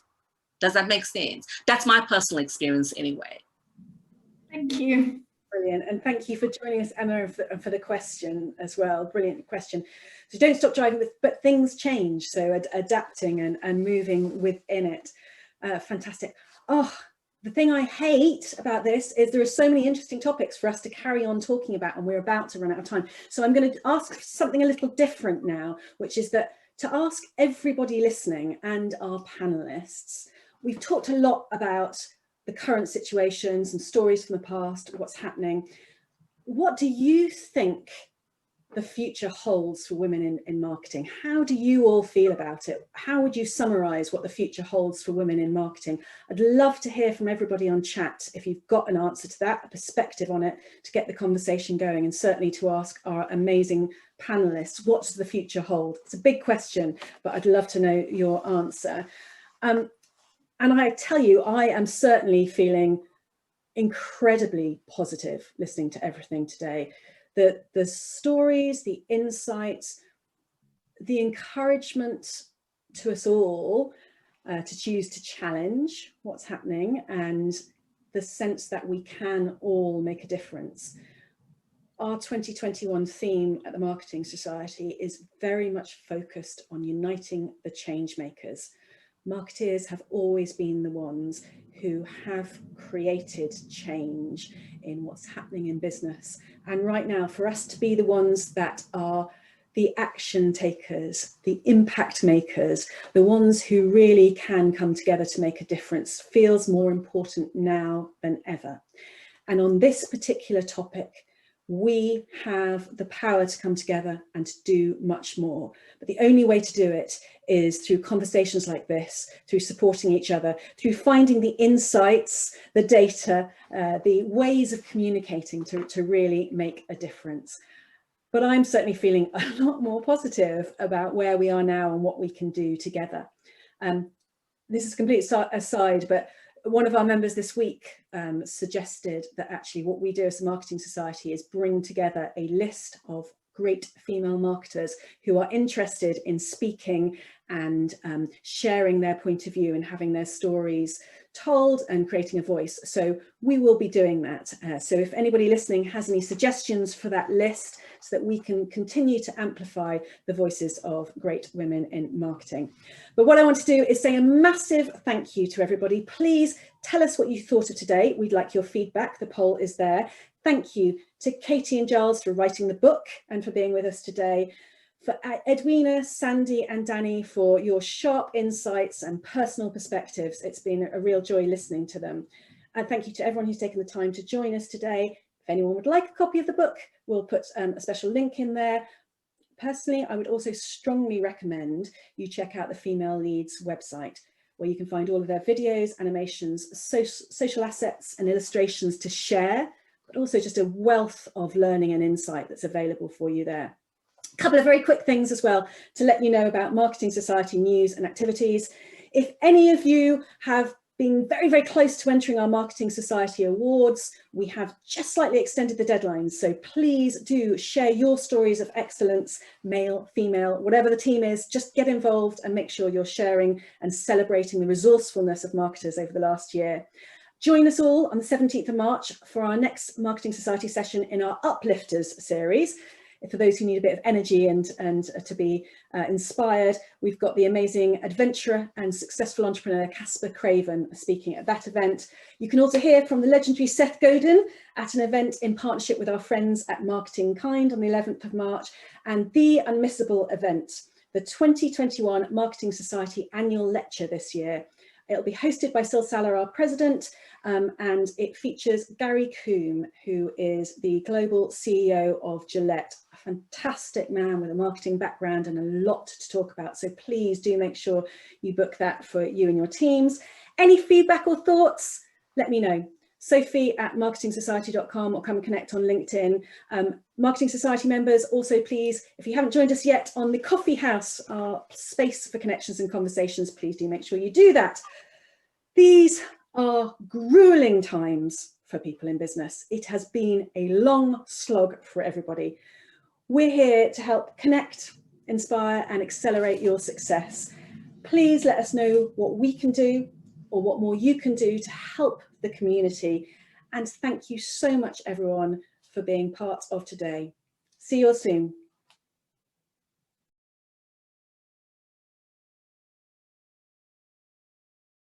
Does that make sense? That's my personal experience anyway. Thank you. Brilliant. And thank you for joining us, Emma, and for the question as well. Brilliant question. So don't stop driving, but things change. So adapting and moving within it. Fantastic. Oh, the thing I hate about this is there are so many interesting topics for us to carry on talking about, and we're about to run out of time. So I'm going to ask something a little different now, which is that to ask everybody listening and our panelists, we've talked a lot about the current situations and stories from the past, what's happening. What do you think the future holds for women in marketing? How do you all feel about it? How would you summarize what the future holds for women in marketing? I'd love to hear from everybody on chat if you've got an answer to that, a perspective on it, to get the conversation going, and certainly to ask our amazing panelists, what does the future hold? It's a big question, but I'd love to know your answer. And I tell you, I am certainly feeling incredibly positive listening to everything today. The stories, the insights, the encouragement to us all to choose to challenge what's happening, and the sense that we can all make a difference. Our 2021 theme at the Marketing Society is very much focused on uniting the change makers. Marketeers have always been the ones who have created change in what's happening in business. And right now, for us to be the ones that are the action takers, the impact makers, the ones who really can come together to make a difference, feels more important now than ever. And on this particular topic, we have the power to come together and to do much more. But the only way to do it is through conversations like this, through supporting each other, through finding the insights, the data, the ways of communicating to really make a difference. But I'm certainly feeling a lot more positive about where we are now and what we can do together. This is a complete aside, but one of our members this week suggested that actually what we do as a Marketing Society is bring together a list of great female marketers who are interested in speaking and sharing their point of view and having their stories told and creating a voice. So we will be doing that. So if anybody listening has any suggestions for that list so that we can continue to amplify the voices of great women in marketing. But what I want to do is say a massive thank you to everybody. Please tell us what you thought of today. We'd like your feedback. The poll is there. Thank you to Katy and Giles for writing the book and for being with us today. For Edwina, Sandy and Danny for your sharp insights and personal perspectives. It's been a real joy listening to them. And thank you to everyone who's taken the time to join us today. If anyone would like a copy of the book, we'll put a special link in there. Personally, I would also strongly recommend you check out the Female Leads website, where you can find all of their videos, animations, social assets and illustrations to share, but also just a wealth of learning and insight that's available for you there. A couple of very quick things as well to let you know about Marketing Society news and activities. If any of you have been very, very close to entering our Marketing Society awards, we have just slightly extended the deadlines. So please do share your stories of excellence, male, female, whatever the team is, just get involved and make sure you're sharing and celebrating the resourcefulness of marketers over the last year. Join us all on the 17th of March for our next Marketing Society session in our Uplifters series. For those who need a bit of energy and to be inspired, we've got the amazing adventurer and successful entrepreneur Casper Craven speaking at that event. You can also hear from the legendary Seth Godin at an event in partnership with our friends at Marketing Kind on the 11th of March, and the unmissable event, the 2021 Marketing Society annual lecture this year. It'll be hosted by Sil Saller, our president, and it features Gary Coombe, who is the global CEO of Gillette, a fantastic man with a marketing background and a lot to talk about. So please do make sure you book that for you and your teams. Any feedback or thoughts, let me know. Sophie@marketingsociety.com, or come and connect on LinkedIn. Marketing Society members, also please, if you haven't joined us yet on the Coffee House, our space for connections and conversations, please do make sure you do that. These are grueling times for people in business. It has been a long slog for everybody. We're here to help connect, inspire, and accelerate your success. Please let us know what we can do or what more you can do to help the community. And thank you so much, everyone, for being part of today. See you all soon.